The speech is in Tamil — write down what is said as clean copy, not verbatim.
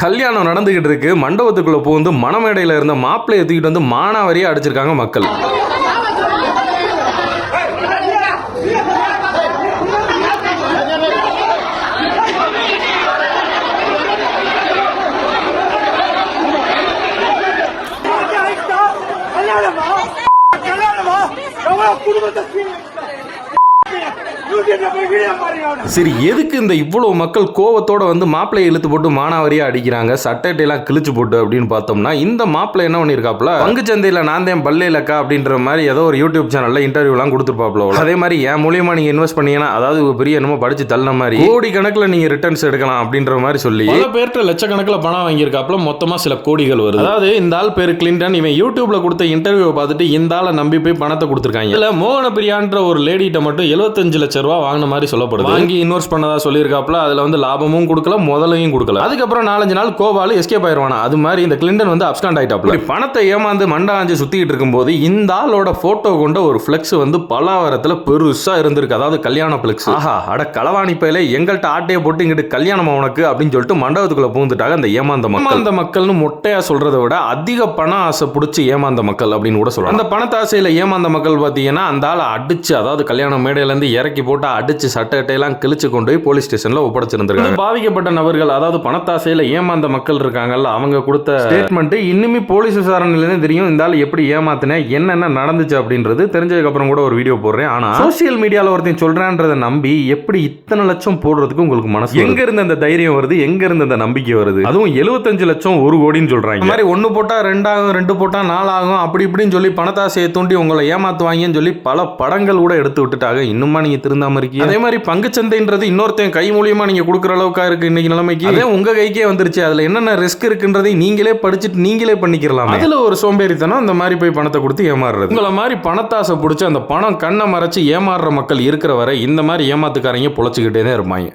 கல்யாணம் நடந்துகிட்டு இருக்கு. மண்டபத்துக்குள்ள புகுந்து மணமேடையில இருந்த மாப்பிள்ளையை தூக்கிட்டு வந்து மானாவரியா அடிச்சிருக்காங்க மக்கள். சரி, எதுக்கு இந்த இவ்வளவு மக்கள் கோவத்தோட வந்து மாப்பிள்ளையை இழுத்து போட்டு மானாவரியா அடிக்கிறாங்க, சட்டையெல்லாம் கிழிச்சு போட்டு அப்படின்னு பார்த்தோம்னா, இந்த மாப்பிள்ளை என்ன பண்ணிருக்காப்ல, பங்குச்சந்தையில நான் தான் பல்லேலக்கா அப்படின்ற மாதிரி ஏதோ ஒரு யூடியூப் சேனல்ல இன்டர்வியூ எல்லாம் கொடுத்துருப்பாப்ல. அதே மாதிரி என் மூலியமா நீங்க இன்வெஸ்ட் பண்ணீங்கன்னா, அதாவது பெரிய என்னமோ படிச்சு தள்ள மாதிரி கோடி கணக்குல நீங்க ரிட்டர்ன்ஸ் எடுக்கலாம் அப்படின்ற மாதிரி சொல்லி பல பேர்ட்ட லட்சக்கணக்கில் பணம் வாங்கியிருக்காப்ல. மொத்தமா சில கோடிகள் வருது. அதாவது இந்த ஆள் பேரு கிளின்டன். இவன் யூடியூப்ல கொடுத்த இன்டர்வியூ பார்த்துட்டு இந்த ஆளை நம்பி போய் பணத்தை கொடுத்துருக்காங்க. இதுல மோகன பிரியான்ற ஒரு லேடிட்ட மட்டும் 75 லட்சம் ரூபாய் வாங்கின மாதிரி சொல்லப்படுது. வாங்கி இன்வெஸ்ட் பண்ணதா சொல்லியிருக்காப்ல. அதுல வந்து லாபமும் கொடுக்கல, முதலையும் கொடுக்கல. அதுக்கப்புறம் 4-5 நாள் கோபாலு எஸ்கேப் ஆயிருவானா. அது மாதிரி இந்த கிளின்டன் வந்து அப்ஸ்காண்ட் ஆயிட்டாப்ல. பணத்தை ஏமாந்து மண்டாஞ்சு சுத்திட்டு இருக்கும்போது இந்த ஆளோட போட்டோ கொண்ட ஒரு பிளெக்ஸ் வந்து பலாவரத்துல பெருசா இருந்திருக்கு. அதாவது கல்யாண பிளெக்ஸ். ஆஹா, அட களவாணி பையில எங்கள்கிட்ட ஆட்டையை போட்டு இங்கிட்டு கல்யாணம் உனக்கு அப்படின்னு சொல்லிட்டு மண்டபத்துக்குள்ள பூந்துட்டாங்க அந்த ஏமாந்த மக்கள். அந்த மக்கள்னு மொட்டையா சொல்றதை விட அதிக பண ஆசை பிடிச்சி ஏமாந்த மக்கள் அப்படின்னு கூட சொல்றாங்க. அந்த பணத்தாசையில ஏமாந்த மக்கள் பாத்தீங்கன்னா அந்த ஆளை அடிச்சு, அதாவது கல்யாண மேடையில இருந்து இறக்கி போட்டு அடிச்சு சட்டையெல்லாம் கிழிச்சு கொண்டு போய் போலீஸ் ஸ்டேஷன்ல ஒப்படைச்சிருந்திருக்காங்க. பாதிக்கப்பட்ட நபர்கள், அதாவது பணத்தாசையில ஏமாந்த மக்கள் இருக்காங்கல்ல, அவங்க கொடுத்த ஸ்டேட்மெண்ட் இன்னுமே போலீஸ் விசாரணையில தெரியும். இந்த ஆள் எப்படி ஏமாத்தின, என்னென்ன நடந்துச்சு அப்படின்றது தெரிஞ்சதுக்கு அப்புறம் கூட ஒரு வீடியோ போடுறேன். ஆனா சோசியல் மீடியால ஒருத்தன் சொல்றான்றதை நம்பி எப்படி இத்தனை லட்சம் போடுறதுக்கு உங்களுக்கு மனசு எங்க இருந்து அந்த தைரியம் வருது, எங்க இருந்து அந்த நம்பிக்கை வருது? அதுவும் 75 லட்சம் 1 கோடின்னு சொல்றாங்க. இந்த மாதிரி 1 போட்டா 2 ஆகும், 2 போட்டா 4 ஆகும், அப்படி இப்படின்னு சொல்லி பணத்தாசையை தூண்டி உங்களை ஏமாத்துவாங்கன்னு சொல்லி பல படங்கள் கூட எடுத்து விட்டுட்டாங்க. இன்னுமா நீங்க திருந்தாம இருக்கீங்க. அதே மாதிரி பங்குச்சந்தைன்றது இன்னொருத்தன் கை மூலியமா நீங்க கொடுக்குற அளவுக்கா இருக்கு இன்னைக்கு நிலைமைக்கு. அதே உங்க கைக்கே வந்துருச்சு. அதுல என்னென்ன ரிஸ்க் இருக்குன்றதை நீங்களே படிச்சுட்டு நீங்களே பண்ணிக்கலாம். அதுல ஒரு சோம்பேறித்தனம் இந்த மாதிரி போய் பணத்தை கொடுத்து ஏமாறுறது. உங்களை மாதிரி பணத்தாசை பிடிச்சி அந்த பணம் கண்ணை மறைச்சு ஏமாறுற மக்கள் இருக்கிற வரை இந்த மாதிரி ஏமாத்துக்காரங்க பொழைச்சுக்கிட்டே தான் இருப்பாங்க.